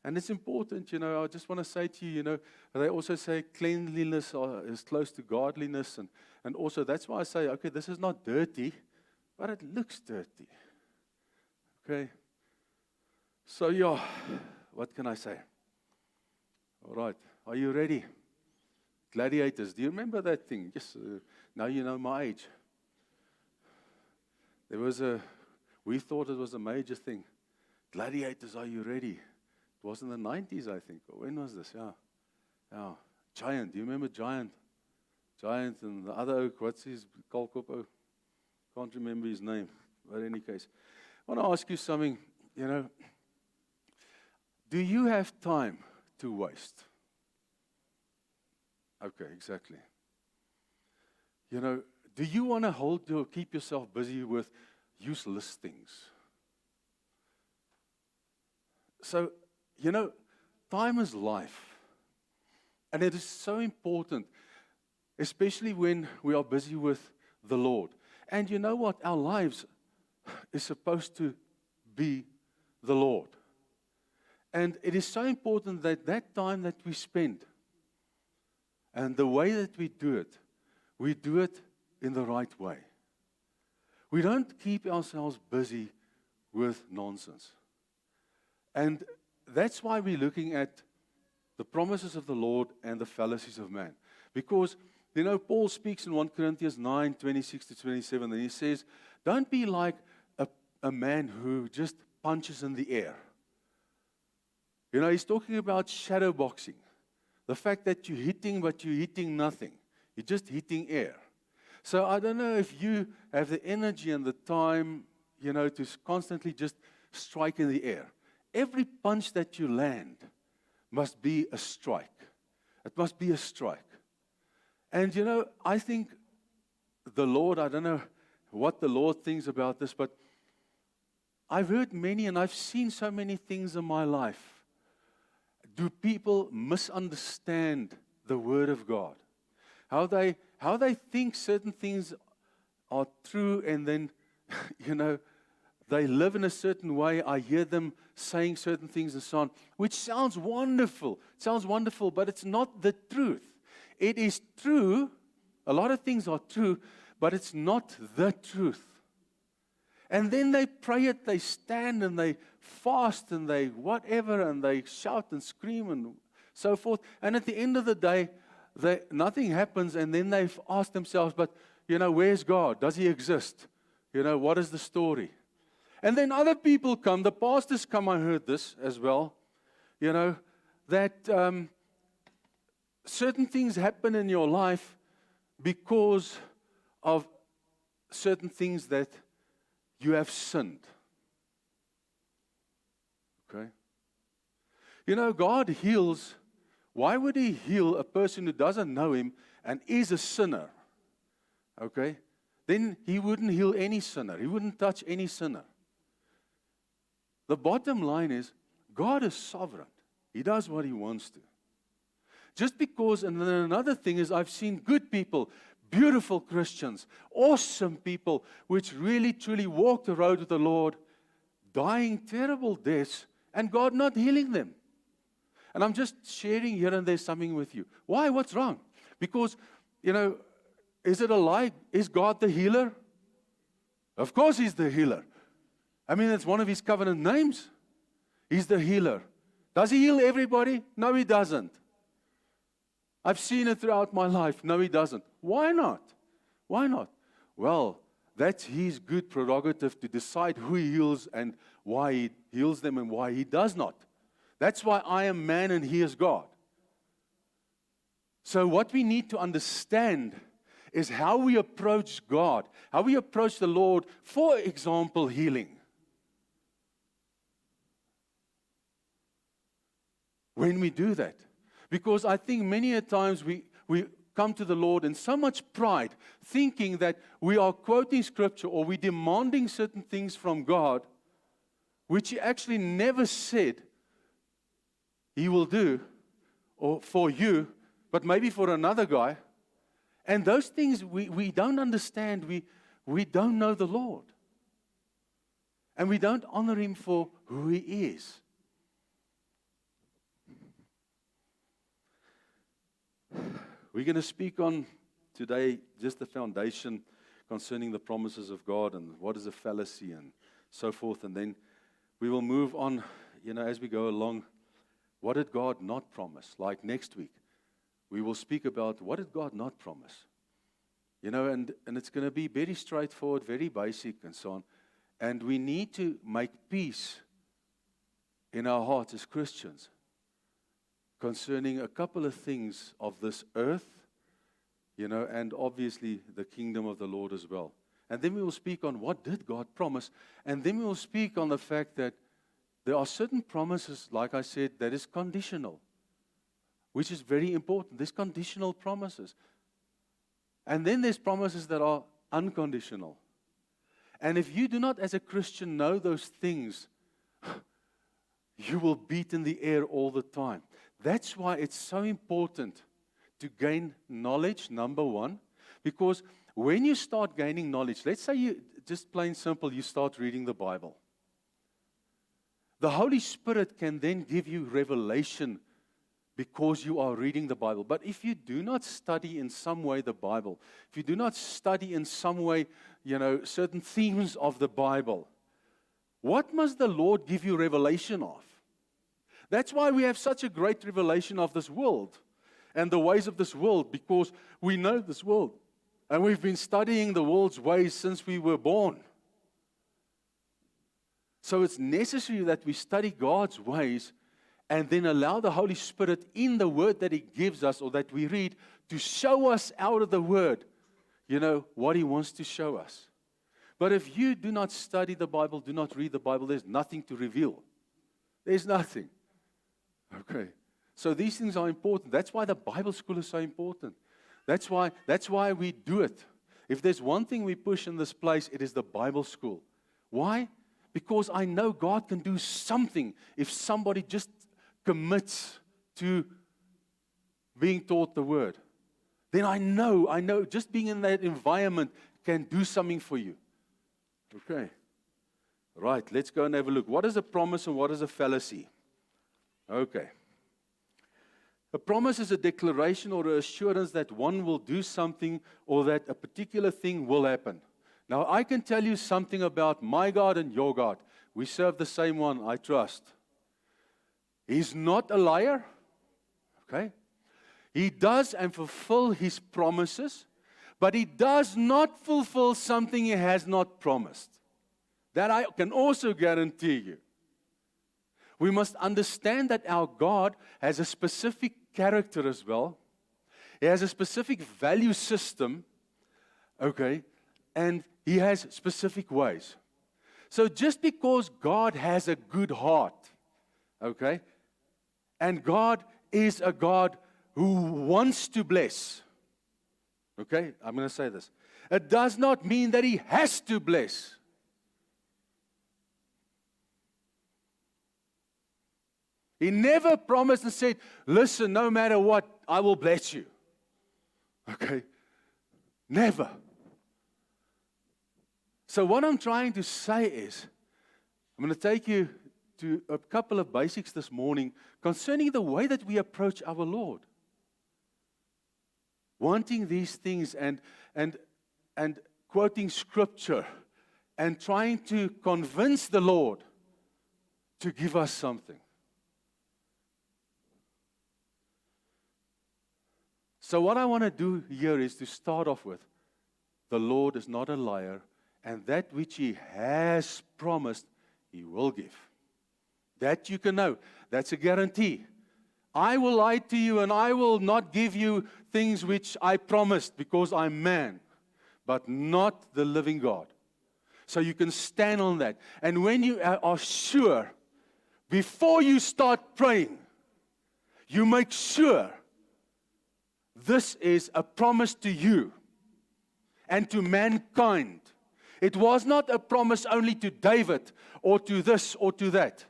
And it's important, I just want to say to you, they also say cleanliness is close to godliness. And also that's why I say, okay, this is not dirty, but it looks dirty. Okay? So yeah, what can I say? All right, are you ready? Gladiators, do you remember that thing? Yes, now you know my age. We thought it was a major thing. Gladiators, are you ready? It was in the 90s, I think. Or when was this? Yeah. Giant, do you remember Giant? Giant and the other oak, what's his, Kalkop oak? Can't remember his name. But in any case, I want to ask you something, do you have time to waste? Okay, exactly. Do you want to keep yourself busy with useless things? So, time is life. And it is so important, especially when we are busy with the Lord. And you know what? Our lives is supposed to be the Lord. And it is so important that time that we spend and the way that we do it in the right way. We don't keep ourselves busy with nonsense. And that's why we're looking at the promises of the Lord and the fallacies of man. Because, Paul speaks in 1 Corinthians 9, 26 to 27, and he says, don't be like a man who just punches in the air. He's talking about shadow boxing. The fact that you're hitting, but you're hitting nothing. You're just hitting air. So I don't know if you have the energy and the time, to constantly just strike in the air. Every punch that you land must be a strike. It must be a strike. And I think the Lord, I don't know what the Lord thinks about this, but I've heard many and I've seen so many things in my life. Do people misunderstand the Word of God? How they think certain things are true and then, they live in a certain way. I hear them saying certain things and so on, which sounds wonderful. It sounds wonderful, but it's not the truth. It is true. A lot of things are true, but it's not the truth. And then they pray it, they stand and they fast and they whatever and they shout and scream and so forth. And at the end of the day, nothing happens and then they've asked themselves, but, where's God? Does He exist? What is the story? And then other people come, the pastors come, I heard this as well, that certain things happen in your life because of certain things that you have sinned. Okay? God heals. Why would He heal a person who doesn't know Him and is a sinner? Okay? Then He wouldn't heal any sinner. He wouldn't touch any sinner. The bottom line is, God is sovereign. He does what He wants to. Just because, and then another thing is, I've seen good people, beautiful Christians, awesome people, which really, truly walked the road with the Lord, dying terrible deaths, and God not healing them. And I'm just sharing here and there something with you. Why? What's wrong? Because, is it a lie? Is God the healer? Of course He's the healer. I mean, it's one of His covenant names. He's the healer. Does He heal everybody? No, He doesn't. I've seen it throughout my life. No, He doesn't. Why not? Why not? Well, that's His good prerogative to decide who He heals and why He heals them and why He does not. That's why I am man and He is God. So what we need to understand is how we approach God, how we approach the Lord, for example, healing. When we do that. Because I think many a times we come to the Lord in so much pride, thinking that we are quoting Scripture or we're demanding certain things from God, which He actually never said He will do, or for you, but maybe for another guy. And those things we don't understand. We don't know the Lord. And we don't honor Him for who He is. We're going to speak on today just the foundation concerning the promises of God and what is a fallacy and so forth. And then we will move on, as we go along. What did God not promise? Like next week, we will speak about what did God not promise? And it's going to be very straightforward, very basic and so on. And we need to make peace in our hearts as Christians concerning a couple of things of this earth, and obviously the kingdom of the Lord as well. And then we will speak on what did God promise, and then we will speak on the fact that there are certain promises, like I said, that is conditional, which is very important. There's conditional promises. And then there's promises that are unconditional. And if you do not, as a Christian, know those things, you will beat in the air all the time. That's why it's so important to gain knowledge, number one, because when you start gaining knowledge, let's say you, just plain simple, you start reading the Bible. The Holy Spirit can then give you revelation because you are reading the Bible. But if you do not study in some way the Bible, if you do not study in some way, certain themes of the Bible, what must the Lord give you revelation of? That's why we have such a great revelation of this world and the ways of this world, because we know this world. And we've been studying the world's ways since we were born. So it's necessary that we study God's ways and then allow the Holy Spirit in the Word that He gives us or that we read to show us out of the Word, what He wants to show us. But if you do not study the Bible, do not read the Bible, there's nothing to reveal. There's nothing. Okay. So these things are important. That's why the Bible school is so important. That's why we do it. If there's one thing we push in this place, it is the Bible school. Why? Because I know God can do something if somebody just commits to being taught the Word. Then I know just being in that environment can do something for you. Okay. Right, let's go and have a look. What is a promise and what is a fallacy? Okay. A promise is a declaration or an assurance that one will do something or that a particular thing will happen. Now, I can tell you something about my God and your God. We serve the same one, I trust. He's not a liar. Okay? He does and fulfill His promises, but He does not fulfill something He has not promised. That I can also guarantee you. We must understand that our God has a specific character as well. He has a specific value system, okay, and He has specific ways. So just because God has a good heart, okay, and God is a God who wants to bless, okay, I'm going to say this. It does not mean that He has to bless. He never promised and said, listen, no matter what, I will bless you. Okay? Never. So what I'm trying to say is, I'm going to take you to a couple of basics this morning concerning the way that we approach our Lord. Wanting these things and quoting Scripture and trying to convince the Lord to give us something. So what I want to do here is to start off with, the Lord is not a liar, and that which He has promised, He will give. That you can know. That's a guarantee. I will lie to you, and I will not give you things which I promised, because I'm man, but not the living God. So you can stand on that. And when you are sure, before you start praying, you make sure this is a promise to you and to mankind. It was not a promise only to David or to this or to that.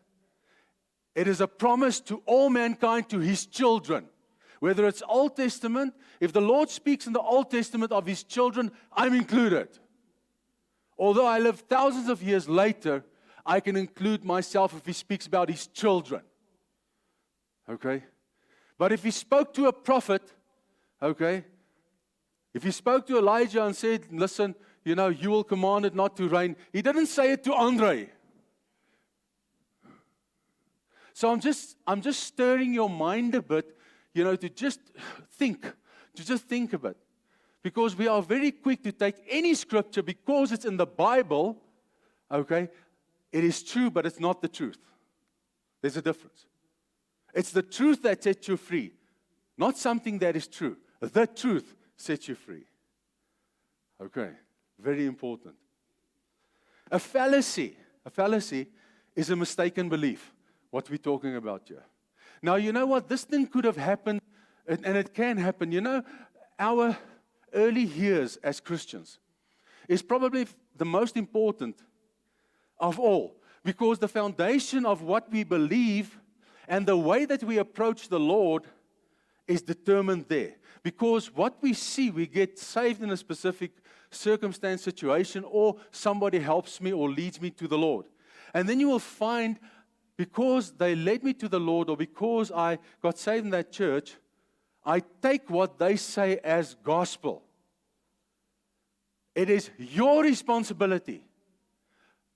It is a promise to all mankind, to His children. Whether it's Old Testament, if the Lord speaks in the Old Testament of His children, I'm included. Although I live thousands of years later, I can include myself if He speaks about His children. Okay? But if He spoke to a prophet, Okay? If he spoke to Elijah and said, listen, you will command it not to rain, he didn't say it to Andre. So I'm just stirring your mind a bit, to just think a bit. Because we are very quick to take any scripture because it's in the Bible, okay? It is true, but it's not the truth. There's a difference. It's the truth that sets you free, not something that is true. The truth sets you free. Okay, very important. A fallacy is a mistaken belief, what we're talking about here. Now, you know what? This thing could have happened, and it can happen. Our early years as Christians is probably the most important of all, because the foundation of what we believe and the way that we approach the Lord is determined there. Because what we see, we get saved in a specific circumstance, situation, or somebody helps me or leads me to the Lord. And then you will find, because they led me to the Lord, or because I got saved in that church, I take what they say as gospel. It is your responsibility.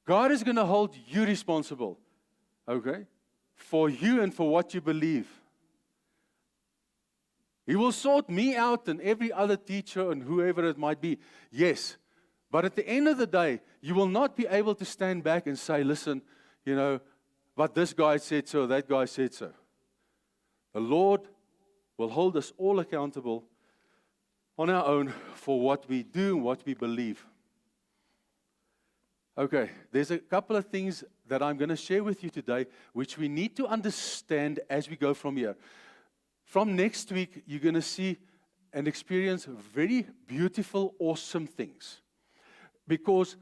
God is going to hold you responsible, okay, for you and for what you believe. He will sort me out and every other teacher and whoever it might be. Yes. But at the end of the day, you will not be able to stand back and say, listen, but this guy said so, that guy said so. The Lord will hold us all accountable on our own for what we do and what we believe. Okay, there's a couple of things that I'm going to share with you today, which we need to understand as we go from here. From next week, you're going to see and experience very beautiful, awesome things. Because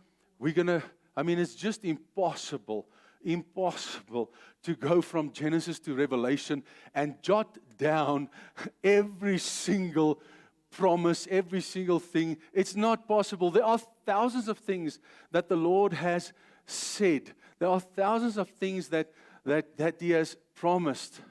it's just impossible to go from Genesis to Revelation and jot down every single promise, every single thing. It's not possible. There are thousands of things that the Lord has said. There are thousands of things that He has promised.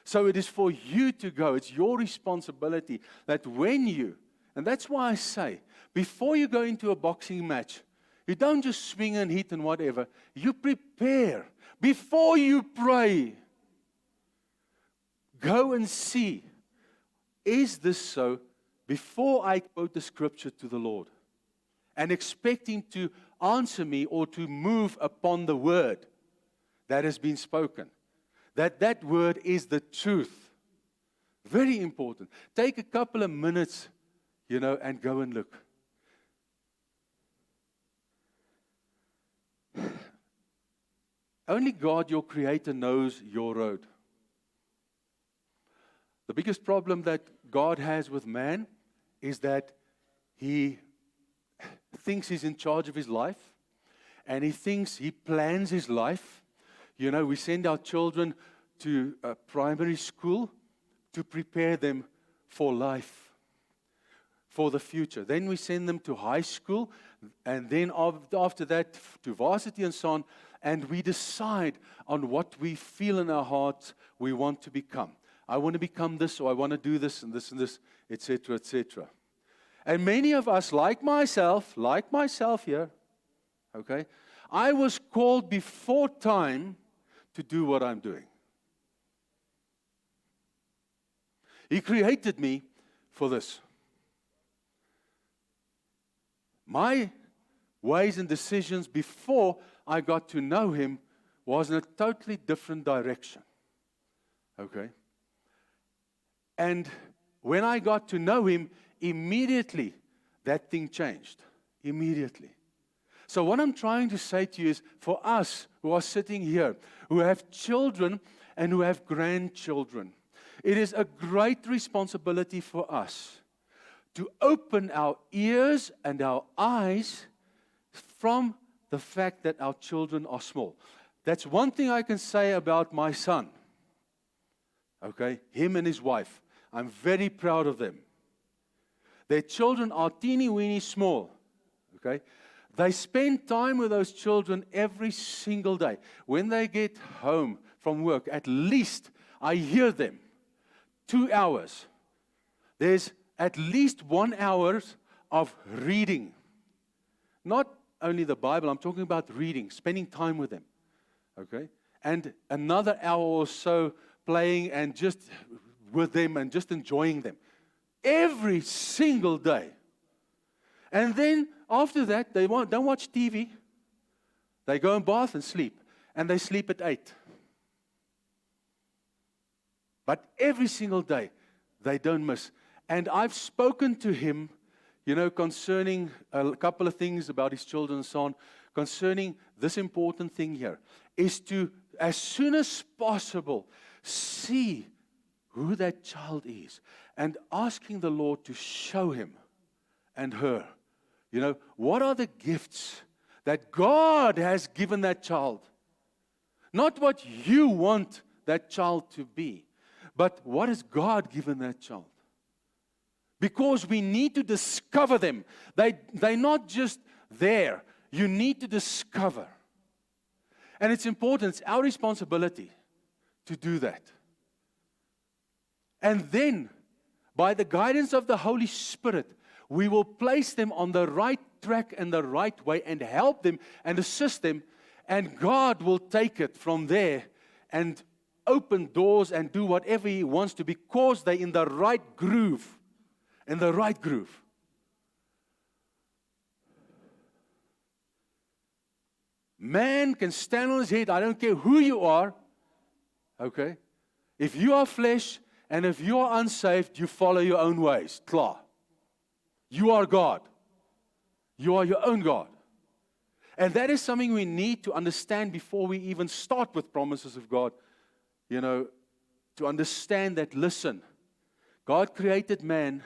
So it is for you to go. It's your responsibility that and that's why I say, before you go into a boxing match, you don't just swing and hit and whatever. You prepare. Before you pray, go and see, is this so? Before I quote the scripture to the Lord and expect Him to answer me or to move upon the word that has been spoken. That word is the truth. Very important. Take a couple of minutes, and go and look. Only God, your Creator, knows your road. The biggest problem that God has with man is that he thinks he's in charge of his life, and he thinks he plans his life. We send our children to primary school to prepare them for life, for the future. Then we send them to high school, and then after that to varsity and so on, and we decide on what we feel in our hearts we want to become. I want to become this, or I want to do this, etc., etc. And many of us, like myself here, okay, I was called before time to do what I'm doing. He created me for this. My ways and decisions before I got to know Him was in a totally different direction. Okay? And when I got to know Him, immediately that thing changed. Immediately. So what I'm trying to say to you is, for us who are sitting here, who have children and who have grandchildren, it is a great responsibility for us to open our ears and our eyes from the fact that our children are small. That's one thing I can say about my son. Okay, him and his wife. I'm very proud of them. Their children are teeny-weeny small. Okay, they spend time with those children every single day. When they get home from work, at least I hear them 2 hours. There's at least 1 hour of reading. Not only the Bible, I'm talking about reading, spending time with them. Okay? And another hour or so playing and just with them and just enjoying them. Every single day. And then after that, they don't watch TV. They go and bath and sleep. And they sleep at 8. But every single day, they don't miss. And I've spoken to him, concerning a couple of things about his children and so on, concerning this important thing here, is to, as soon as possible, see who that child is and asking the Lord to show him and her, what are the gifts that God has given that child? Not what you want that child to be, but what has God given that child? Because we need to discover them. They're not just there. You need to discover. And it's important. It's our responsibility to do that. And then, by the guidance of the Holy Spirit, we will place them on the right track and the right way and help them and assist them. And God will take it from there and open doors and do whatever He wants to, because they're in the right groove. In the right groove. Man can stand on his head. I don't care who you are. Okay? If you are flesh and if you are unsaved, you follow your own ways. Klaar. You are God. You are your own God. And that is something we need to understand before we even start with promises of God. To understand that, listen, God created man.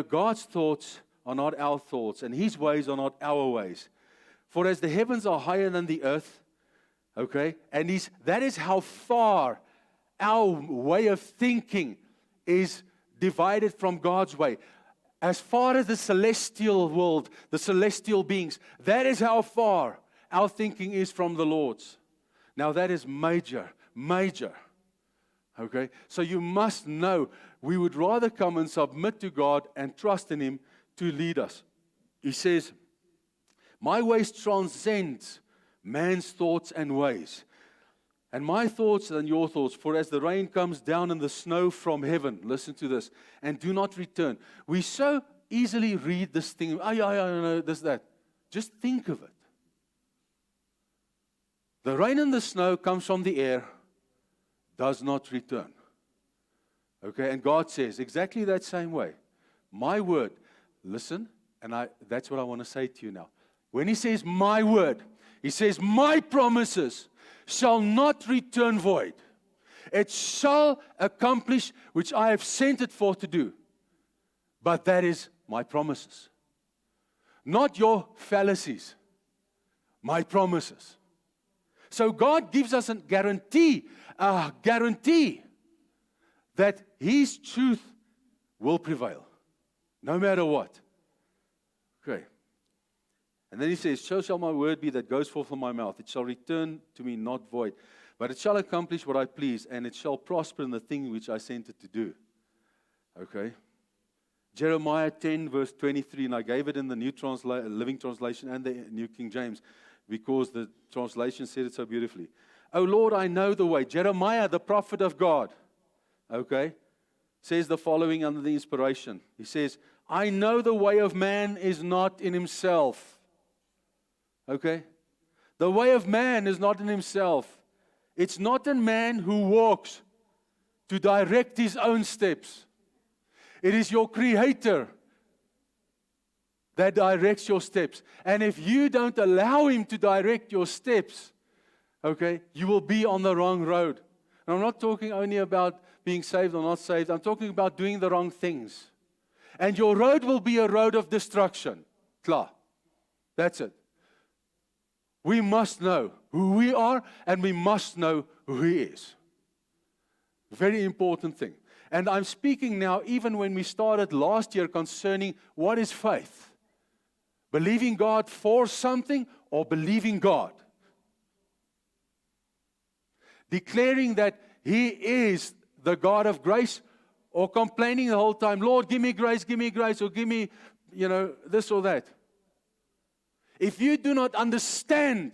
God's thoughts are not our thoughts, and His ways are not our ways. For as the heavens are higher than the earth, okay, and that is how far our way of thinking is divided from God's way. As far as the celestial world, the celestial beings, that is how far our thinking is from the Lord's. Now that is major. Okay, so you must know, we would rather come and submit to God and trust in Him to lead us. He says, my ways transcend man's thoughts and ways, and my thoughts than your thoughts. For as the rain comes down and the snow from heaven, listen to this, and do not return. We so easily read this thing, that. Just think of it. The rain and the snow comes from the air, does not return. Okay, and God says exactly that same way. My word, listen, and that's what I want to say to you now. When He says my word, He says my promises shall not return void. It shall accomplish which I have sent it forth to do. But that is my promises. Not your fallacies. My promises. So God gives us a guarantee that His truth will prevail, no matter what. Okay. And then He says, so shall my word be that goes forth from my mouth. It shall return to me not void, but it shall accomplish what I please, and it shall prosper in the thing which I sent it to do. Okay. Jeremiah 10 verse 23, and I gave it in the New Living Translation and the New King James, because the translation said it so beautifully. Oh Lord, I know the way. Jeremiah, the prophet of God, okay, says the following under the inspiration. He says, I know the way of man is not in himself. Okay? The way of man is not in himself. It's not in man who walks to direct his own steps. It is your Creator that directs your steps. And if you don't allow Him to direct your steps, okay, you will be on the wrong road. And I'm not talking only about being saved or not saved. I'm talking about doing the wrong things. And your road will be a road of destruction. Klaar. That's it. We must know who we are, and we must know who He is. Very important thing. And I'm speaking now, even when we started last year, concerning what is faith. Believing God for something or believing God. Declaring that He is the God of grace or complaining the whole time, Lord, give me grace, or give me, this or that. If you do not understand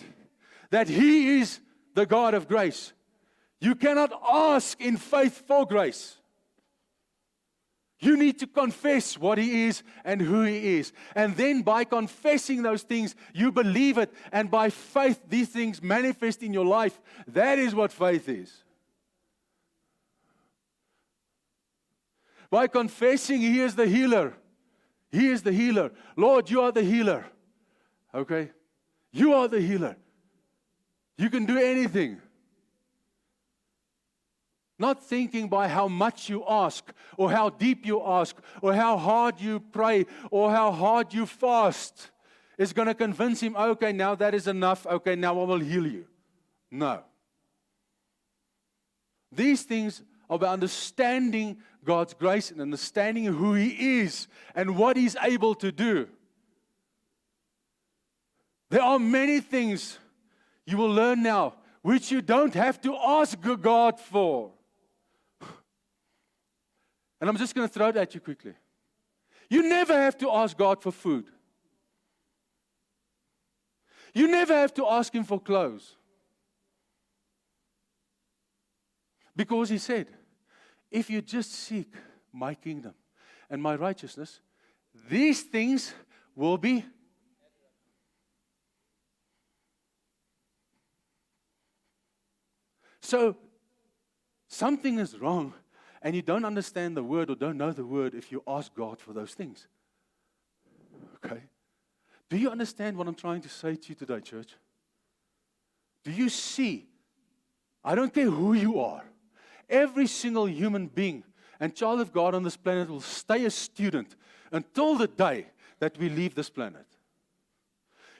that He is the God of grace, you cannot ask in faith for grace. You need to confess what He is and who He is. And then by confessing those things, you believe it. And by faith, these things manifest in your life. That is what faith is. By confessing, He is the healer. He is the healer. Lord, you are the healer. Okay? You are the healer. You can do anything. Not thinking by how much you ask, or how deep you ask, or how hard you pray, or how hard you fast is going to convince Him, okay, now that is enough. Okay, now I will heal you. No. These things are about understanding God's grace and understanding who He is and what He's able to do. There are many things you will learn now which you don't have to ask God for. And I'm just going to throw it at you quickly. You never have to ask God for food. You never have to ask Him for clothes. Because He said, if you just seek my kingdom and my righteousness, these things will be. So, something is wrong. And you don't understand the word or don't know the word if you ask God for those things. Okay? Do you understand what I'm trying to say to you today, church? Do you see? I don't care who you are. Every single human being and child of God on this planet will stay a student until the day that we leave this planet.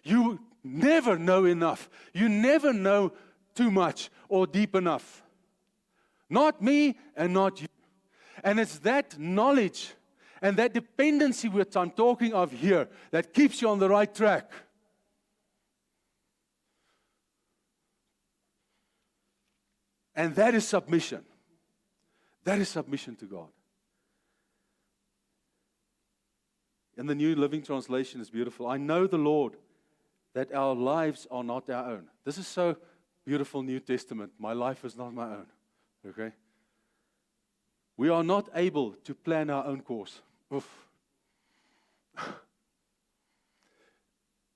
You never know enough. You never know too much or deep enough. Not me and not you. And it's that knowledge and that dependency which I'm talking of here that keeps you on the right track. And that is submission. That is submission to God. And the New Living Translation is beautiful. I know the Lord, that our lives are not our own. This is so beautiful, New Testament. My life is not my own. Okay? We are not able to plan our own course. Oof.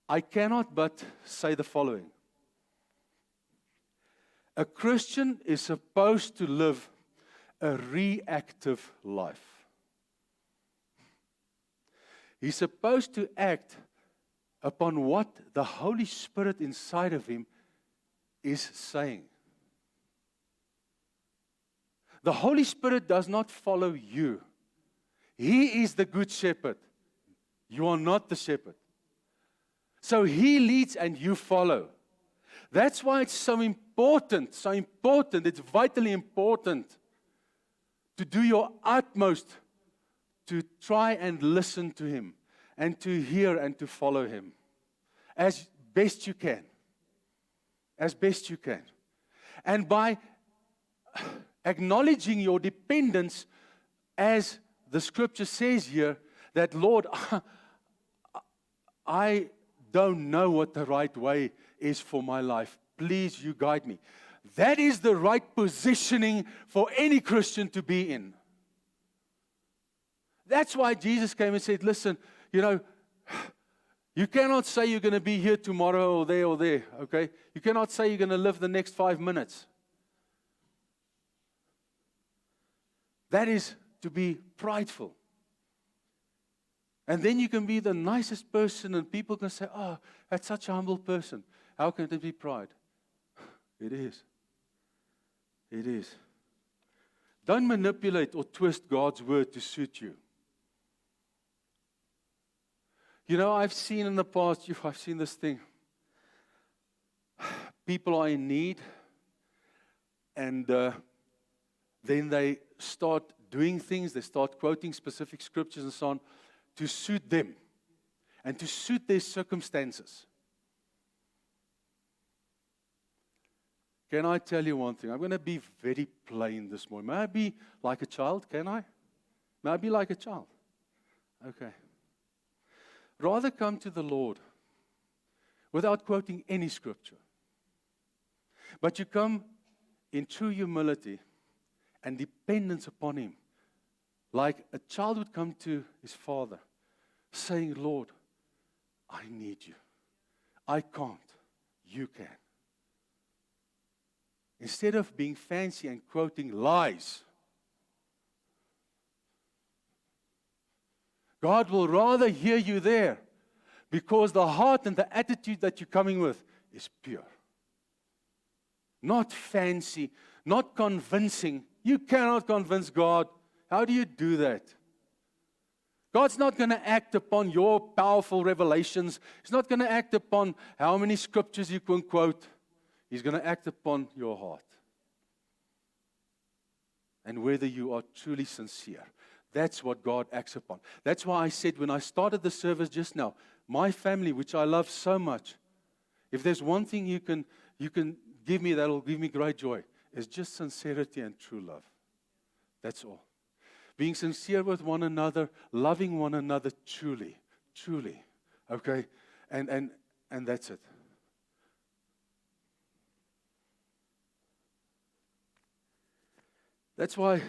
I cannot but say the following. A Christian is supposed to live a reactive life. He's supposed to act upon what the Holy Spirit inside of him is saying. The Holy Spirit does not follow you. He is the good shepherd. You are not the shepherd. So He leads and you follow. That's why it's so important, it's vitally important to do your utmost to try and listen to Him and to hear and to follow Him as best you can. As best you can. And by acknowledging your dependence, as the scripture says here, that Lord, I don't know what the right way is for my life. Please, you guide me. That is the right positioning for any Christian to be in. That's why Jesus came and said, listen, you cannot say you're going to be here tomorrow or there, okay? You cannot say you're going to live the next 5 minutes. That is to be prideful. And then you can be the nicest person and people can say, oh, that's such a humble person. How can it be pride? It is. It is. Don't manipulate or twist God's word to suit you. I've seen in the past, I've seen this thing. People are in need and then they start doing things, they start quoting specific scriptures and so on to suit them and to suit their circumstances. Can I tell you one thing? I'm going to be very plain this morning. May I be like a child? Can I? May I be like a child? Okay. Rather come to the Lord without quoting any scripture. But you come in true humility and dependence upon Him. Like a child would come to his father, saying, Lord, I need you. I can't. You can. Instead of being fancy and quoting lies, God will rather hear you there because the heart and the attitude that you're coming with is pure. Not fancy, not convincing. You cannot convince God. How do you do that? God's not going to act upon your powerful revelations. He's not going to act upon how many scriptures you can quote. He's going to act upon your heart. And whether you are truly sincere. That's what God acts upon. That's why I said when I started the service just now, my family, which I love so much, if there's one thing you can give me that will give me great joy, is just sincerity and true love. That's all. Being sincere with one another, loving one another truly. Okay? And that's it. That's why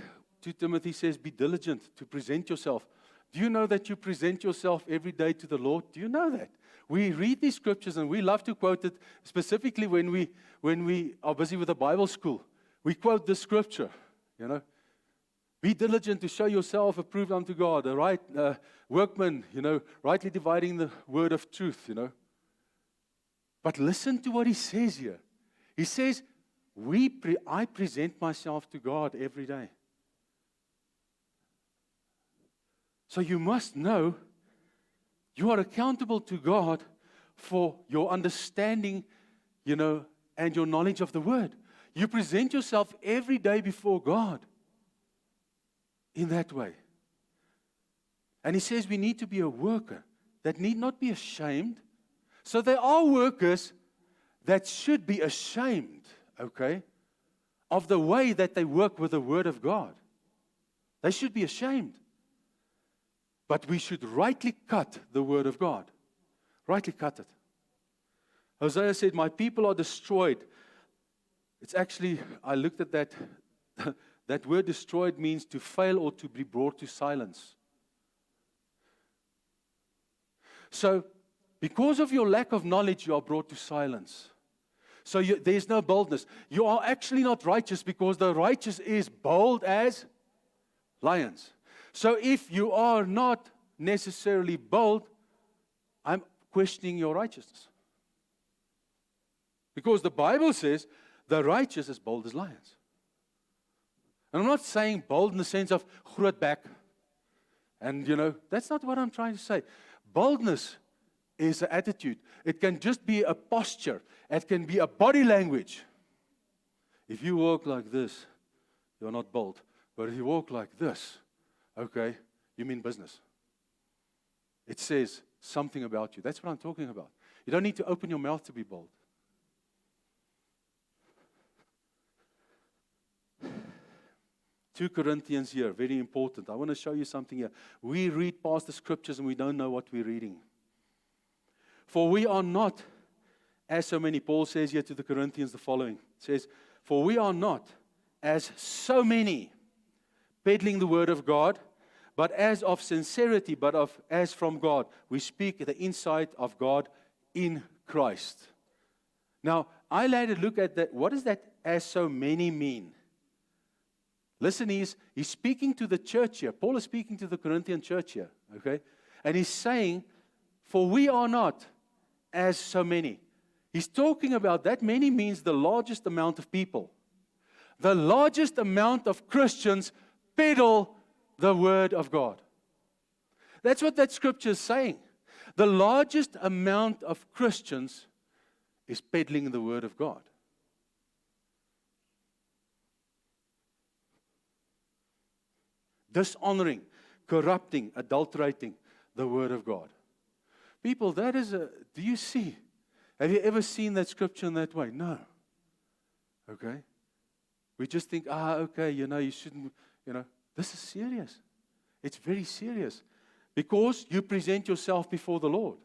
2 Timothy says, be diligent to present yourself. Do you know that you present yourself every day to the Lord? Do you know that? We read these scriptures and we love to quote it, specifically when we are busy with a Bible school. We quote the scripture, you know. Be diligent to show yourself approved unto God, a right workman, you know, rightly dividing the word of truth, you know. But listen to what he says here. He says, I present myself to God every day. So you must know you are accountable to God for your understanding, you know, and your knowledge of the word. You present yourself every day before God in that way. And he says we need to be a worker that need not be ashamed. So there are workers that should be ashamed, okay, of the way that they work with the Word of God. They should be ashamed. But we should rightly cut the Word of God. Rightly cut it. Hosea said, my people are destroyed. It's actually, I looked at that. That word destroyed means to fail or to be brought to silence. So, because of your lack of knowledge, you are brought to silence. So there's no boldness. You are actually not righteous because the righteous is bold as lions. So if you are not necessarily bold, I'm questioning your righteousness. Because the Bible says the righteous is bold as lions. And I'm not saying bold in the sense of groot bek. And, you know, that's not what I'm trying to say. Boldness is an attitude. It can just be a posture. It can be a body language. If you walk like this, you're not bold. But if you walk like this, okay, you mean business. It says something about you. That's what I'm talking about. You don't need to open your mouth to be bold. Two Corinthians here, very important. I want to show you something here. We read past the scriptures and we don't know what we're reading. For we are not, as so many, Paul says here to the Corinthians the following. It says, for we are not, as so many, peddling the word of God, but as of sincerity, but as from God. We speak the insight of God in Christ. Now, I had to look at that. What does that as so many mean? Listen, he's speaking to the church here. Paul is speaking to the Corinthian church here, okay? And he's saying, for we are not as so many. He's talking about that many means the largest amount of people. The largest amount of Christians peddle the word of God. That's what that scripture is saying. The largest amount of Christians is peddling the word of God. Dishonoring, corrupting, adulterating the word of God. People, that is do you see? Have you ever seen that scripture in that way? No. Okay? We just think, okay, you shouldn't, this is serious. It's very serious because you present yourself before the Lord.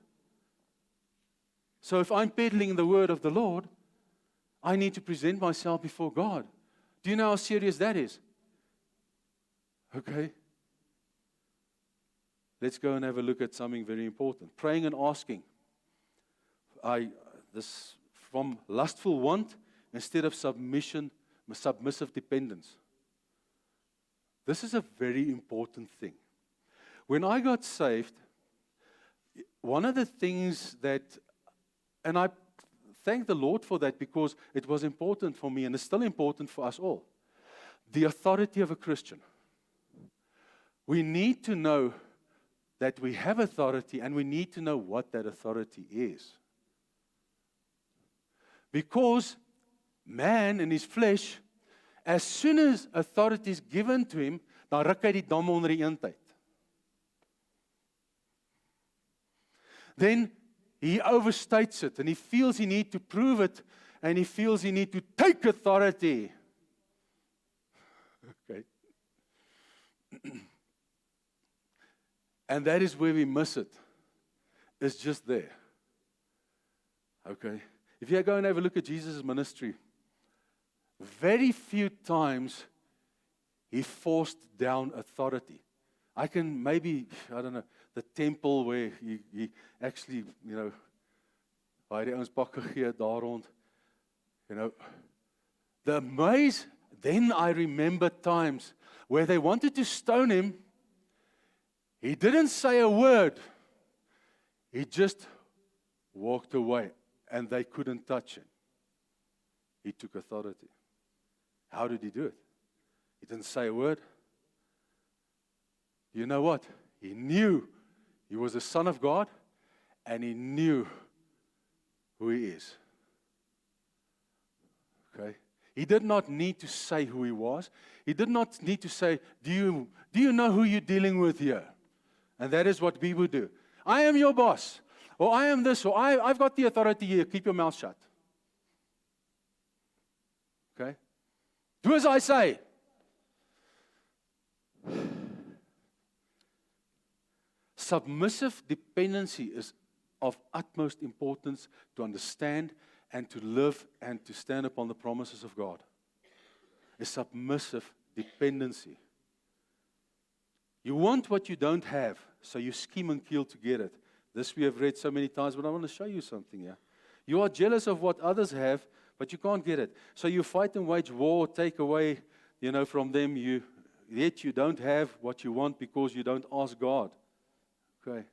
So if I'm peddling the word of the Lord, I need to present myself before God. Do you know how serious that is? Okay. Let's go and have a look at something very important. Praying and asking. This from lustful want instead of submissive dependence. This is a very important thing. When I got saved, one of the things that, and I thank the Lord for that because it was important for me and it's still important for us all. The authority of a Christian. We need to know that we have authority and we need to know what that authority is. Because man in his flesh, as soon as authority is given to him, dan ruk hy die dam onder die eendheid. Then he overstates it and he feels he needs to prove it and he feels he needs to take authority. Okay. And that is where we miss it. It's just there. Okay. If you go and have a look at Jesus' ministry, very few times he forced down authority. I don't know, the temple where he actually, waar die ouens pak gegee daar rond, the maze, then I remember times where they wanted to stone him, he didn't say a word, he just walked away and they couldn't touch him. He took authority. How did he do it? He didn't say a word. You know what? He knew he was the Son of God, and he knew who he is. Okay? He did not need to say who he was. He did not need to say, do you know who you're dealing with here? And that is what we would do. I am your boss. Or I am this. Or I've got the authority here. Keep your mouth shut. Okay? Do as I say. Submissive dependency is of utmost importance to understand and to live and to stand upon the promises of God. A submissive dependency. You want what you don't have, so you scheme and kill to get it. This we have read so many times, but I want to show you something here. You are jealous of what others have, but you can't get it. So you fight and wage war, take away, from them. Yet you don't have what you want because you don't ask God. Okay.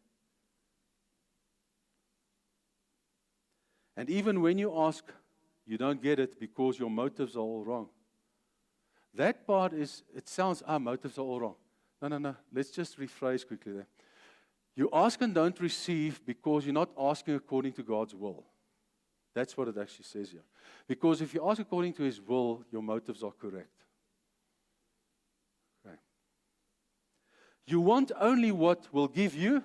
And even when you ask, you don't get it because your motives are all wrong. That part it sounds, motives are all wrong. No. Let's just rephrase quickly there. You ask and don't receive because you're not asking according to God's will. That's what it actually says here. Because if you ask according to His will, your motives are correct. Okay. You want only what will give you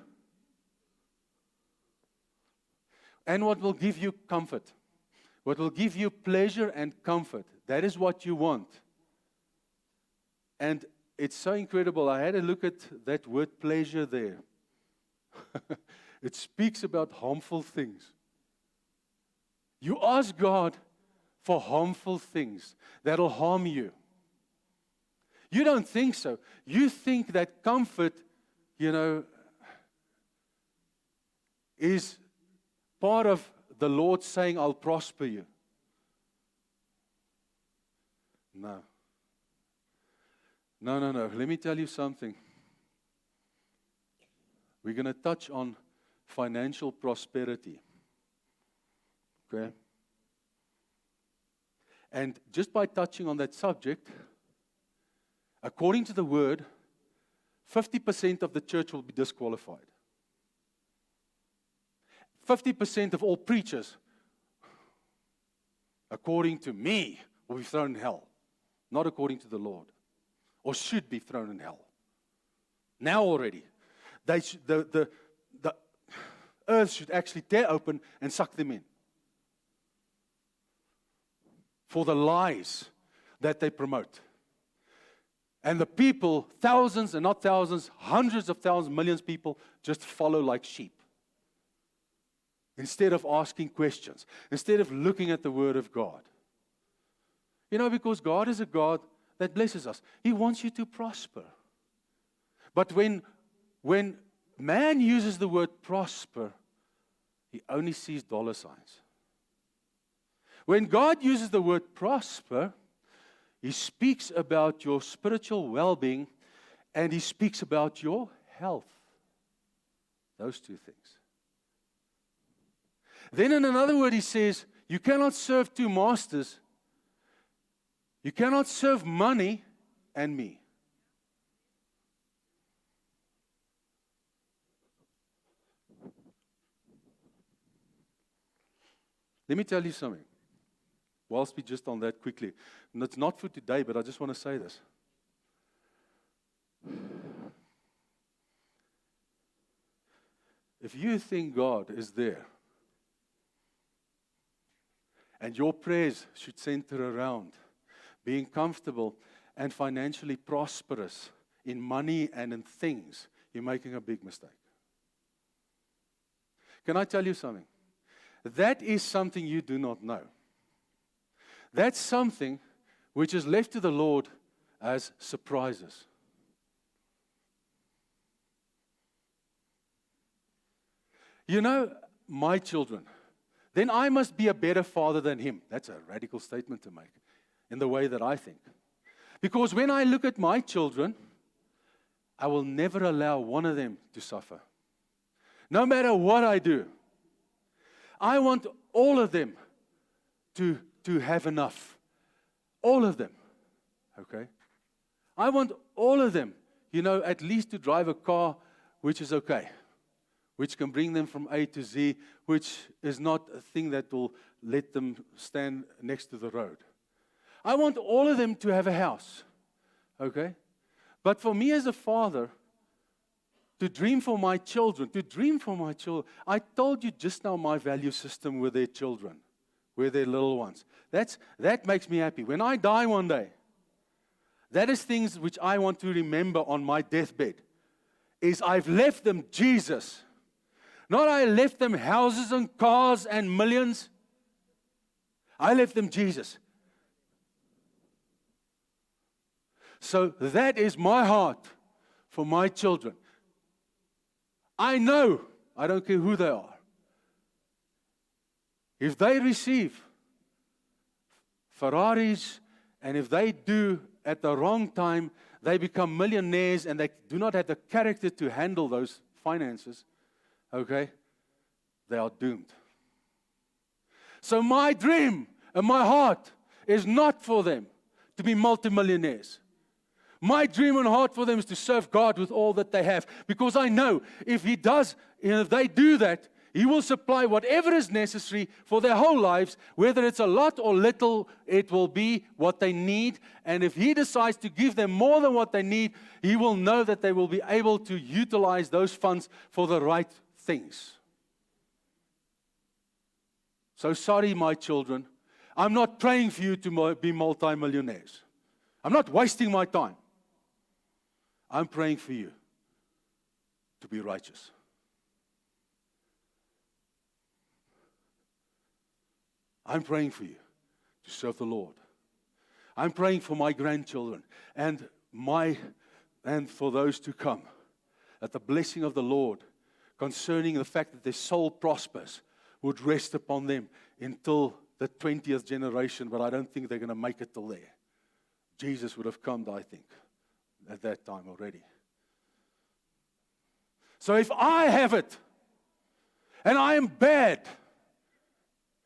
and what will give you comfort. What will give you pleasure and comfort. That is what you want. And it's so incredible. I had a look at that word pleasure there. It speaks about harmful things. You ask God for harmful things that'll harm you. You don't think so. You think that comfort, is part of the Lord saying, I'll prosper you. No. Let me tell you something. We're going to touch on financial prosperity. Okay? And just by touching on that subject, according to the Word, 50% of the church will be disqualified. 50% of all preachers, according to me, will be thrown in hell. Not according to the Lord. Or should be thrown in hell. Now already. The earth should actually tear open and suck them in. For the lies that they promote. And the people, thousands and not thousands, hundreds of thousands, millions of people just follow like sheep. Instead of asking questions, instead of looking at the Word of God. You know, because God is a God that blesses us. He wants you to prosper. But when man uses the word prosper, he only sees dollar signs. When God uses the word prosper, He speaks about your spiritual well-being and He speaks about your health. Those two things. Then in another word He says, you cannot serve two masters. You cannot serve money and me. Let me tell you something. Whilst we just on that quickly. And it's not for today, but I just want to say this. If you think God is there, and your prayers should center around being comfortable and financially prosperous in money and in things, you're making a big mistake. Can I tell you something? That is something you do not know. That's something which is left to the Lord as surprises. You know, my children, then I must be a better father than him. That's a radical statement to make in the way that I think. Because when I look at my children, I will never allow one of them to suffer. No matter what I do. I want all of them to have enough. All of them. Okay? I want all of them, at least to drive a car which is okay. Which can bring them from A to Z, which is not a thing that will let them stand next to the road. I want all of them to have a house. Okay? But for me as a father, to dream for my children, I told you just now my value system with their children, with their little ones. That makes me happy. When I die one day, that is things which I want to remember on my deathbed, is I've left them Jesus. Not I left them houses and cars and millions. I left them Jesus. So that is my heart for my children. I know, I don't care who they are. If they receive Ferraris, and if they do at the wrong time, they become millionaires and they do not have the character to handle those finances, okay, they are doomed. So my dream and my heart is not for them to be multimillionaires. My dream and heart for them is to serve God with all that they have. Because I know if if they do that, He will supply whatever is necessary for their whole lives. Whether it's a lot or little, it will be what they need. And if He decides to give them more than what they need, He will know that they will be able to utilize those funds for the right things. So sorry, my children. I'm not praying for you to be multimillionaires. I'm not wasting my time. I'm praying for you to be righteous. I'm praying for you to serve the Lord. I'm praying for my grandchildren and for those to come, that the blessing of the Lord concerning the fact that their soul prospers would rest upon them until the 20th generation, but I don't think they're going to make it till there. Jesus would have come, I think, at that time already. So if I have it, and I am bad,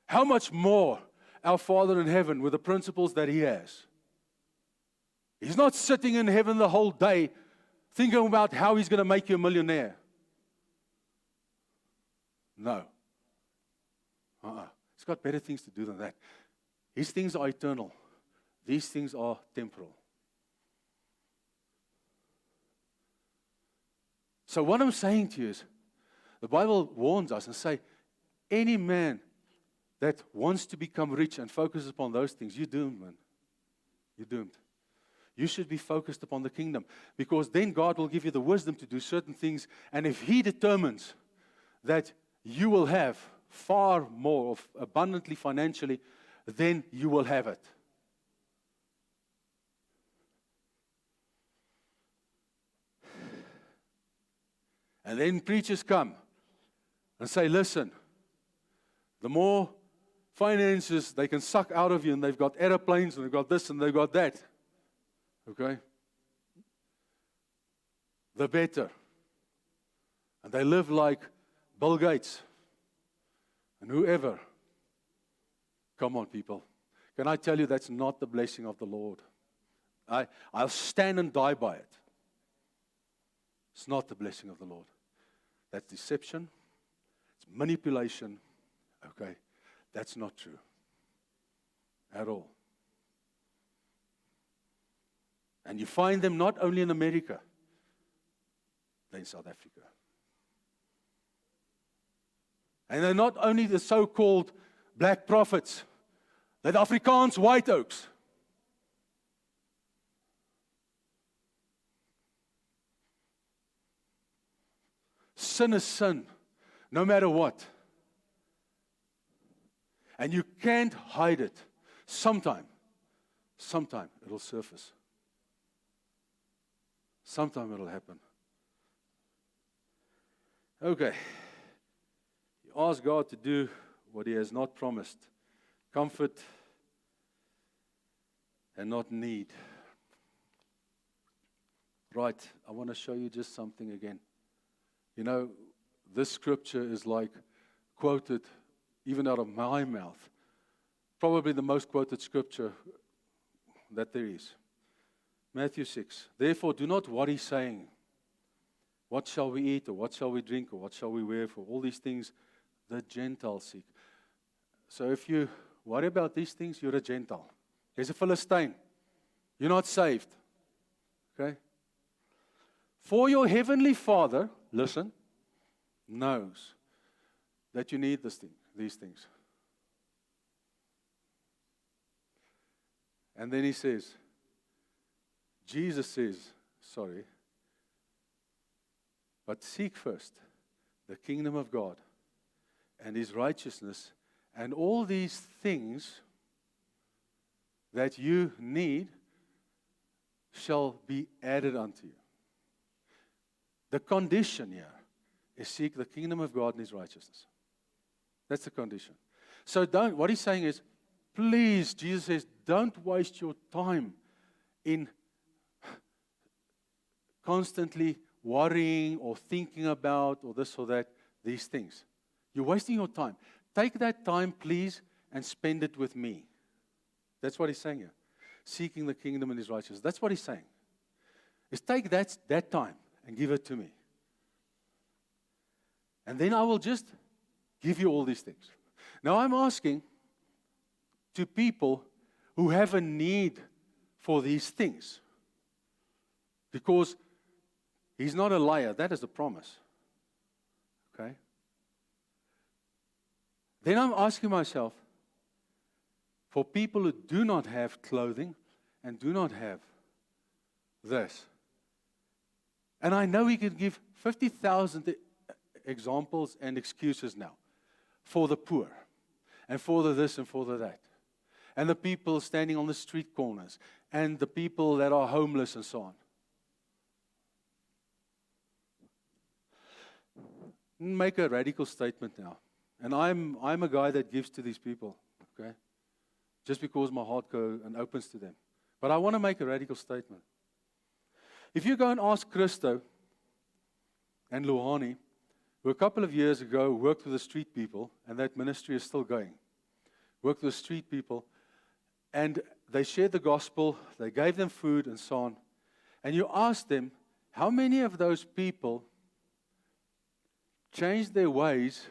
how much more our Father in heaven with the principles that He has? He's not sitting in heaven the whole day thinking about how He's going to make you a millionaire. No. He's got better things to do than that. His things are eternal. These things are temporal. So what I'm saying to you is, the Bible warns us and say, any man that wants to become rich and focuses upon those things, you're doomed, man. You're doomed. You should be focused upon the kingdom, because then God will give you the wisdom to do certain things. And if He determines that you will have far more of abundantly financially, then you will have it. And then preachers come and say, listen, the more finances they can suck out of you, and they've got aeroplanes, and they've got this, and they've got that, okay, the better. And they live like Bill Gates and whoever. Come on, people. Can I tell you that's not the blessing of the Lord? I'll stand and die by it. It's not the blessing of the Lord. That's deception. It's manipulation. Okay, that's not true at all. And you find them not only in America, they're in South Africa. And they're not only the so-called black prophets, they're the Afrikaans white oaks. Sin is sin, no matter what. And you can't hide it. Sometime it'll surface. Sometime it'll happen. Okay. You ask God to do what He has not promised. Comfort and not need. Right, I want to show you just something again. You know, this scripture is like quoted even out of my mouth. Probably the most quoted scripture that there is. Matthew 6. Therefore, do not worry, saying, what shall we eat, or what shall we drink, or what shall we wear? For all these things the Gentiles seek. So if you worry about these things, you're a Gentile. There's a Philistine. You're not saved. Okay? For your heavenly Father, listen, knows that you need these things. And then He says, Jesus says, but seek first the kingdom of God and His righteousness, and all these things that you need shall be added unto you. The condition here is seek the kingdom of God and His righteousness. That's the condition. So what He's saying is, please, Jesus says, don't waste your time in constantly worrying or thinking about or this or that, these things. You're wasting your time. Take that time, please, and spend it with me. That's what He's saying here. Seeking the kingdom and His righteousness. That's what He's saying. Is take that time and give it to me. And then I will just give you all these things. Now I'm asking to people who have a need for these things. Because He's not a liar. That is the promise. Okay? Then I'm asking myself, for people who do not have clothing and do not have this. And I know we could give 50,000 examples and excuses now for the poor and for the this and for the that. And the people standing on the street corners and the people that are homeless and so on. Make a radical statement now. And I'm a guy that gives to these people, okay? Just because my heart goes and opens to them. But I want to make a radical statement. If you go and ask Christo and Luhani, who a couple of years ago worked with the street people, and that ministry is still going, worked with the street people, and they shared the gospel, they gave them food and so on, and you ask them, how many of those people changed their ways,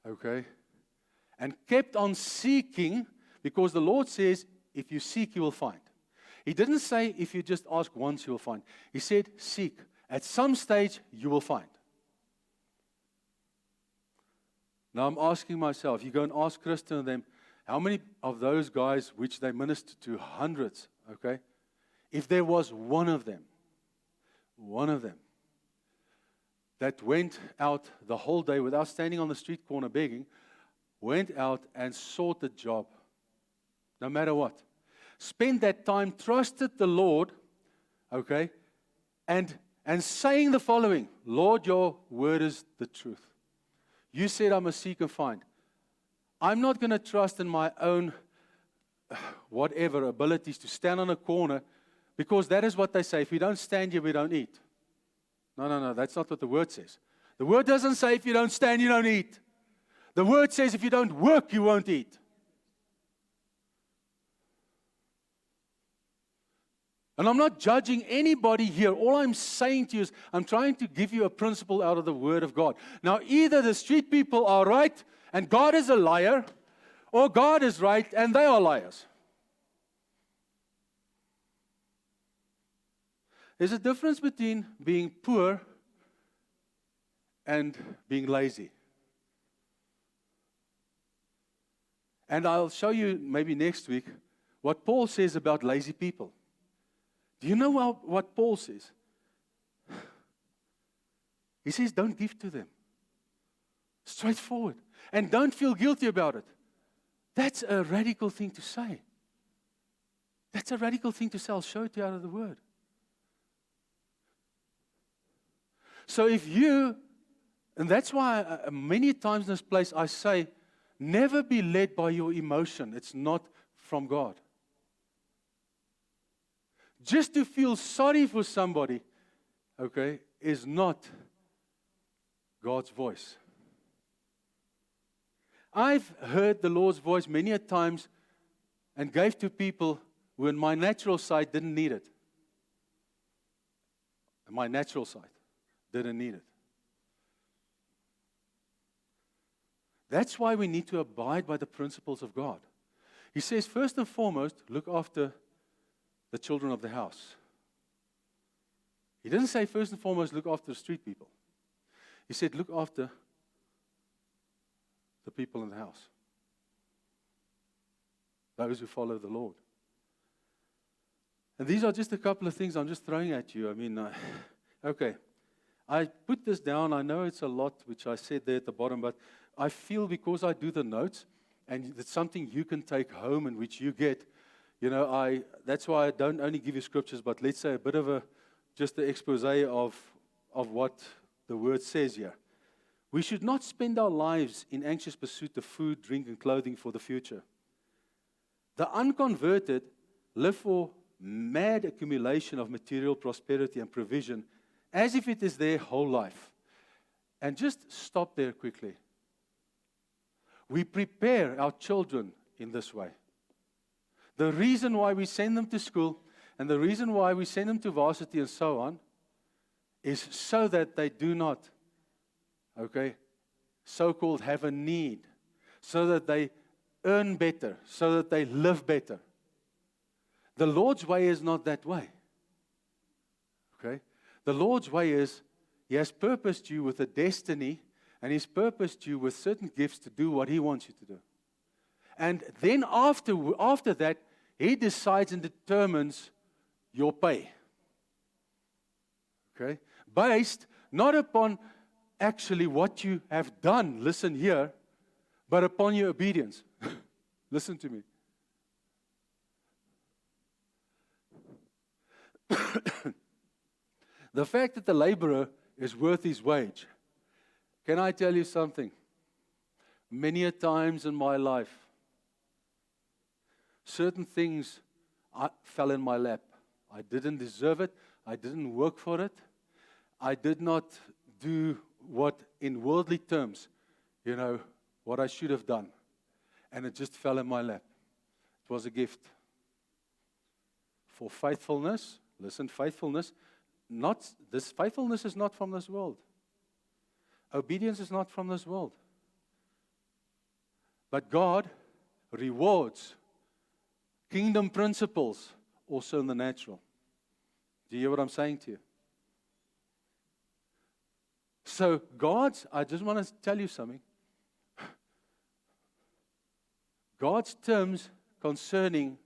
okay, and kept on seeking, because the Lord says, if you seek, you will find. He didn't say, if you just ask once, you will find. He said, seek. At some stage, you will find. Now I'm asking myself, you go and ask Kristen and them, how many of those guys, which they minister to hundreds, okay, if there was one of them that went out the whole day without standing on the street corner begging, went out and sought a job, no matter what. Spent that time, trusted the Lord, okay, and saying the following: Lord, your word is the truth. You said I must seek and find. I'm not going to trust in my own whatever abilities to stand on a corner, because that is what they say. If we don't stand here, we don't eat. No, that's not what the word says. The word doesn't say if you don't stand, you don't eat. The word says if you don't work, you won't eat. And I'm not judging anybody here. All I'm saying to you is I'm trying to give you a principle out of the Word of God. Now, either the street people are right and God is a liar, or God is right and they are liars. There's a difference between being poor and being lazy. And I'll show you maybe next week what Paul says about lazy people. Do you know what Paul says? He says, don't give to them. Straightforward. And don't feel guilty about it. That's a radical thing to say. That's a radical thing to say. I'll show it to you out of the Word. So if you, and that's why many times in this place I say, never be led by your emotion. It's not from God. Just to feel sorry for somebody, okay, is not God's voice. I've heard the Lord's voice many a times and gave to people when my natural side didn't need it. My natural side didn't need it. That's why we need to abide by the principles of God. He says, first and foremost, look after the children of the house. He didn't say first and foremost look after the street people. He said look after the people in the house. Those who follow the Lord. And these are just a couple of things I'm just throwing at you. I mean, okay. I put this down. I know it's a lot, which I said there at the bottom, but I feel because I do the notes, and it's something you can take home and which you get. You know, that's why I don't only give you scriptures, but let's say a bit of just the expose of what the word says here. We should not spend our lives in anxious pursuit of food, drink, and clothing for the future. The unconverted live for mad accumulation of material prosperity and provision as if it is their whole life. And just stop there quickly. We prepare our children in this way. The reason why we send them to school and the reason why we send them to varsity and so on is so that they do not, so-called have a need, so that they earn better, so that they live better. The Lord's way is not that way. Okay? The Lord's way is He has purposed you with a destiny, and He's purposed you with certain gifts to do what He wants you to do. And then after that, He decides and determines your pay. Okay? Based not upon actually what you have done, listen here, but upon your obedience. Listen to me. The fact that the laborer is worth his wage. Can I tell you something? Many a times in my life, certain things fell in my lap. I didn't deserve it. I didn't work for it. I did not do what, in worldly terms, what I should have done. And it just fell in my lap. It was a gift. For faithfulness, listen, faithfulness is not from this world. Obedience is not from this world. But God rewards kingdom principles also in the natural. Do you hear what I'm saying to you? So I just want to tell you something. God's terms concerning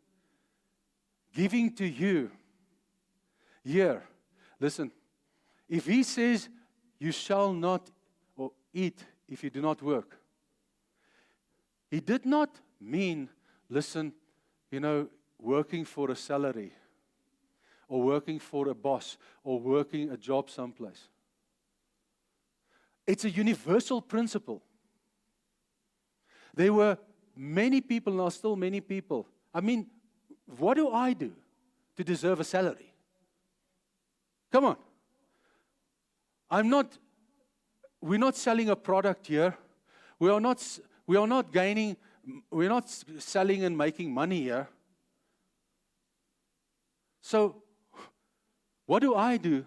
giving to you Here, listen, if he says, you shall not or eat if you do not work, he did not mean, listen, working for a salary, or working for a boss, or working a job someplace. It's a universal principle. There were many people, and are still many people. I mean, what do I do to deserve a salary? Come on. We're not selling a product here. We are not selling and making money here. So, what do I do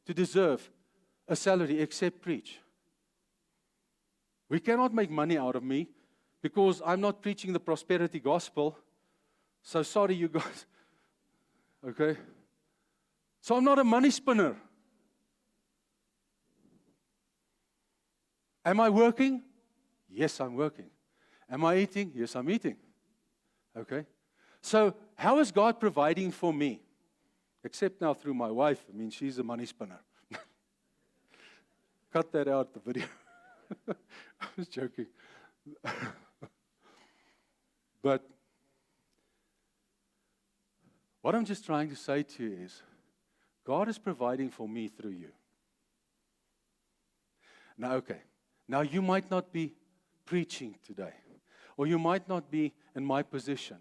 to deserve a salary except preach? We cannot make money out of me because I'm not preaching the prosperity gospel. So sorry, you guys. Okay? So I'm not a money spinner. Am I working? Yes, I'm working. Am I eating? Yes, I'm eating. Okay? So how is God providing for me? Except now through my wife. I mean, she's a money spinner. Cut that out, the video. I was joking. But what I'm just trying to say to you is, God is providing for me through you. Now, okay. Now, you might not be preaching today, or you might not be in my position.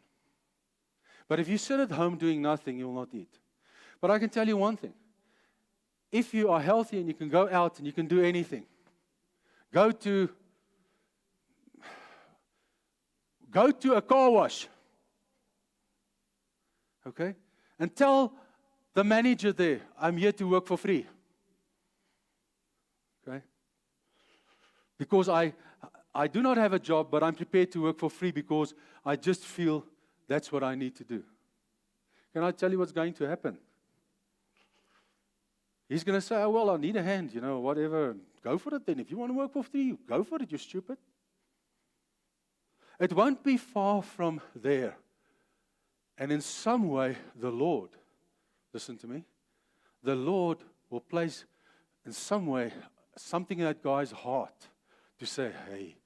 But if you sit at home doing nothing, you will not eat. But I can tell you one thing. If you are healthy and you can go out and you can do anything, go to a car wash, okay? And tell the manager there, I'm here to work for free. Okay? Because I do not have a job, but I'm prepared to work for free because I just feel that's what I need to do. Can I tell you what's going to happen? He's going to say, oh, well, I need a hand, whatever. Go for it then. If you want to work for free, go for it, you're stupid. It won't be far from there. And in some way, the Lord, listen to me, the Lord will place in some way something in that guy's heart to say, hey,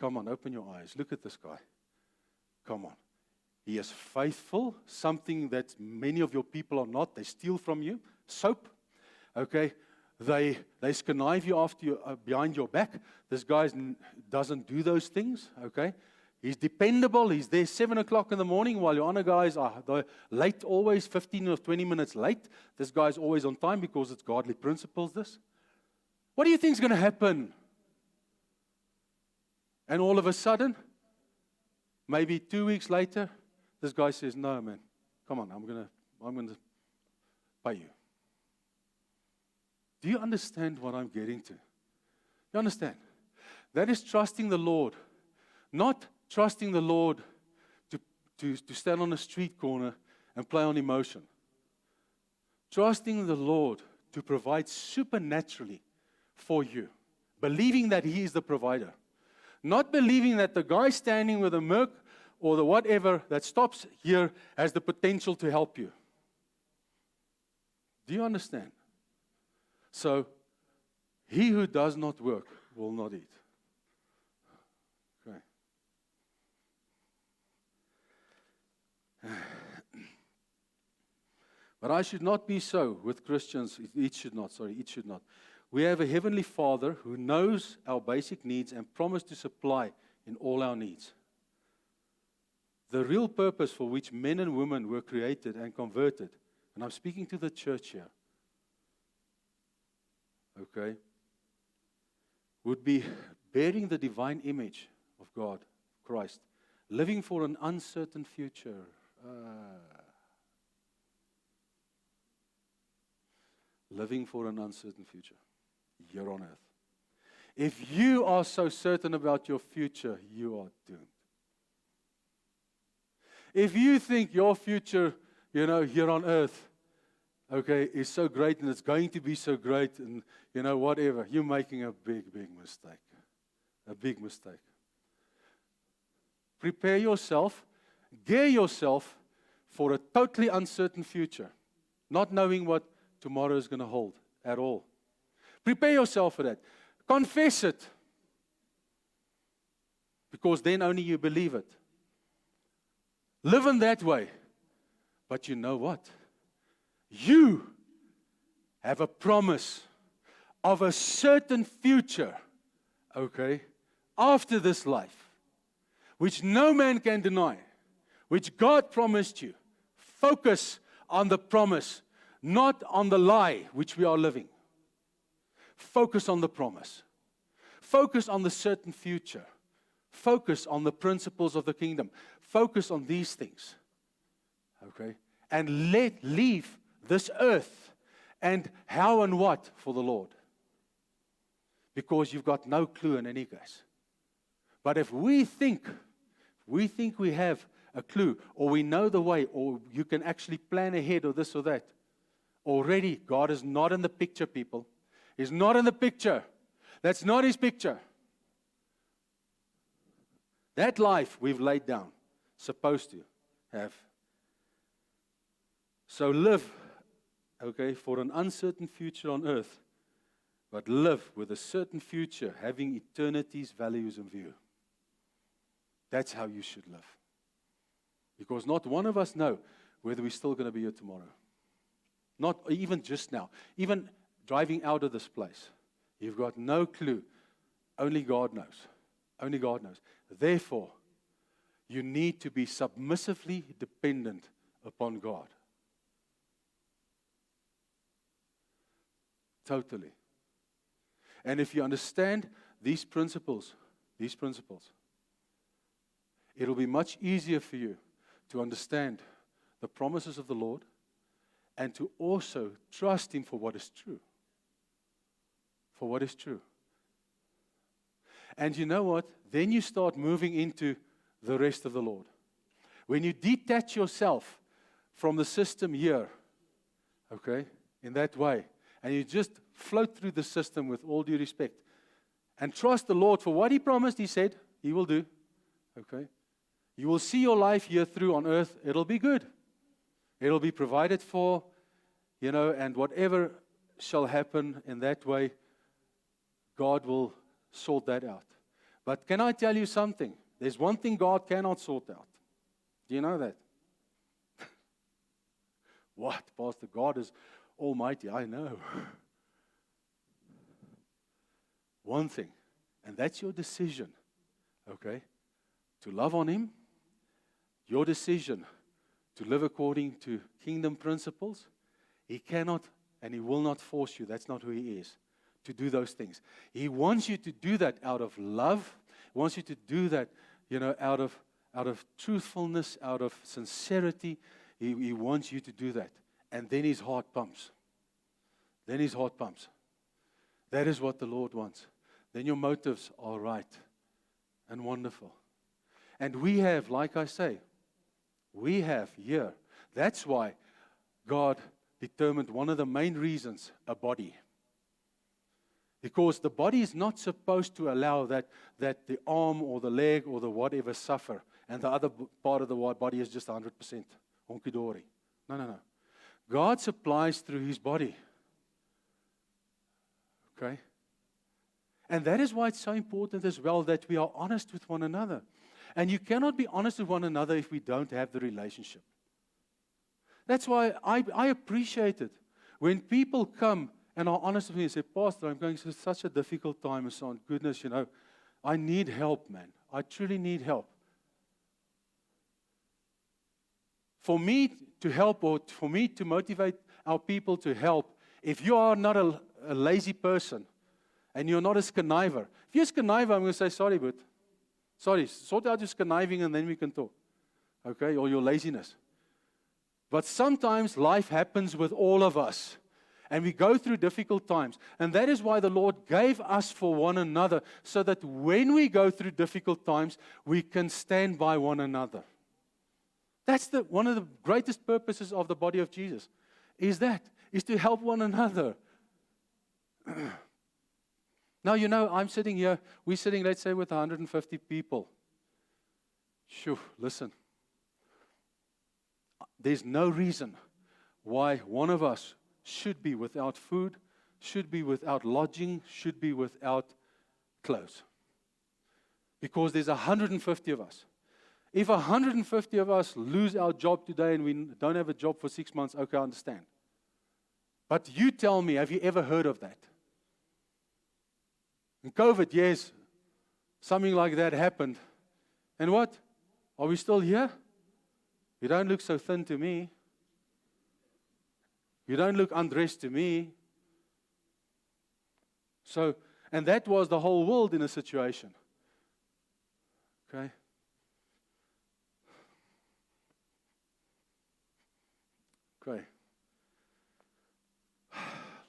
come on, open your eyes. Look at this guy. Come on. He is faithful, something that many of your people are not. They steal from you. Soap. Okay, they connive you behind your back. This guy doesn't do those things. Okay, he's dependable. He's there 7 o'clock in the morning while your other guys are late, always 15 or 20 minutes late. This guy's always on time because it's godly principles. What do you think is going to happen? And all of a sudden, maybe 2 weeks later, this guy says, "No, man, come on, I'm gonna pay you." Do you understand what I'm getting to? You understand? That is trusting the Lord. Not trusting the Lord to stand on a street corner and play on emotion. Trusting the Lord to provide supernaturally for you. Believing that He is the provider. Not believing that the guy standing with a Merc or the whatever that stops here has the potential to help you. Do you understand? So, he who does not work will not eat. Okay. But I should not be so with Christians. It should not. We have a heavenly Father who knows our basic needs and promised to supply in all our needs. The real purpose for which men and women were created and converted, and I'm speaking to the church here, okay, would be bearing the divine image of God, Christ, living for an uncertain future. Living for an uncertain future here on earth. If you are so certain about your future, you are doomed. If you think your future, here on earth, okay, is so great and it's going to be so great and, whatever, you're making a big, big mistake. A big mistake. Prepare yourself, gear yourself for a totally uncertain future. not knowing what tomorrow is going to hold at all. Prepare yourself for that. Confess it. Because then only you believe it. Live in that way. But you know what? You have a promise of a certain future, okay, after this life, which no man can deny, which God promised you. Focus on the promise, not on the lie which we are living. Focus on the promise. Focus on the certain future. Focus on the principles of the kingdom. Focus on these things. Okay? And leave this earth and how and what for the Lord. Because you've got no clue in any case. But if we think we have a clue, or we know the way, or you can actually plan ahead, or this or that, already God is not in the picture, people. He's not in the picture. That's not His picture. That life we've laid down, supposed to have. So live, okay, for an uncertain future on earth, but live with a certain future, having eternity's values in view. That's how you should live. Because not one of us know whether we're still going to be here tomorrow. Not even just now. Even driving out of this place. You've got no clue. Only God knows. Only God knows. Therefore, you need to be submissively dependent upon God. Totally. And if you understand these principles, it'll be much easier for you to understand the promises of the Lord and to also trust Him for what is true. For what is true. And you know what? Then you start moving into the rest of the Lord. When you detach yourself from the system here, okay, in that way, and you just float through the system with all due respect, and trust the Lord for what He promised, He said, He will do, okay? You will see your life here through on earth. It'll be good. It'll be provided for, and whatever shall happen in that way, God will sort that out. But can I tell you something? There's one thing God cannot sort out. Do you know that? What, Pastor? God is almighty. I know. One thing, and that's your decision, okay? To love on Him. Your decision to live according to kingdom principles. He cannot and He will not force you. That's not who He is. To do those things. He wants you to do that out of love. He wants you to do that, out of truthfulness, out of sincerity. He wants you to do that. And then His heart pumps. Then His heart pumps. That is what the Lord wants. Then your motives are right and wonderful. And we have, like I say, we have here. That's why God determined one of the main reasons, a body. Because the body is not supposed to allow that the arm or the leg or the whatever suffer, and the other part of the body is just 100% honky-dory. No. God supplies through His body. Okay? And that is why it's so important as well that we are honest with one another. And you cannot be honest with one another if we don't have the relationship. That's why I appreciate it when people come and are honest with me and say, Pastor, I'm going through such a difficult time and so on. Goodness, I need help, man. I truly need help. For me to help, or for me to motivate our people to help, if you are not a lazy person and you're not a conniver, if you're a conniver, I'm going to say, sorry, but sort out your conniving and then we can talk. Okay, or your laziness. But sometimes life happens with all of us. And we go through difficult times. And that is why the Lord gave us for one another, so that when we go through difficult times, we can stand by one another. That's one of the greatest purposes of the body of Jesus, is to help one another. Now, I'm sitting here, we're sitting, let's say, with 150 people. Listen. There's no reason why one of us should be without food, should be without lodging, should be without clothes. Because there's 150 of us. If 150 of us lose our job today and we don't have a job for 6 months, okay, I understand. But you tell me, have you ever heard of that? In COVID, yes, something like that happened. And what? Are we still here? You don't look so thin to me. You don't look undressed to me. So, and that was the whole world in a situation. Okay? Okay.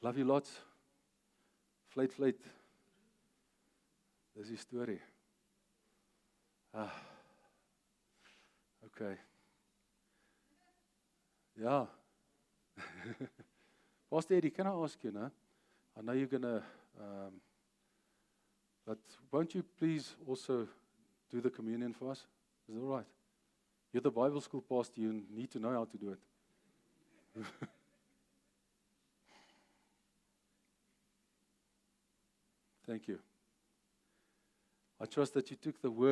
Love you lots. Fluit. Dis die storie. Okay. Yeah. Pastor Eddie, can I ask you, no? I know you're going to, but won't you please also do the communion for us? Is that all right? You're the Bible school pastor. You need to know how to do it. Thank you. I trust that you took the word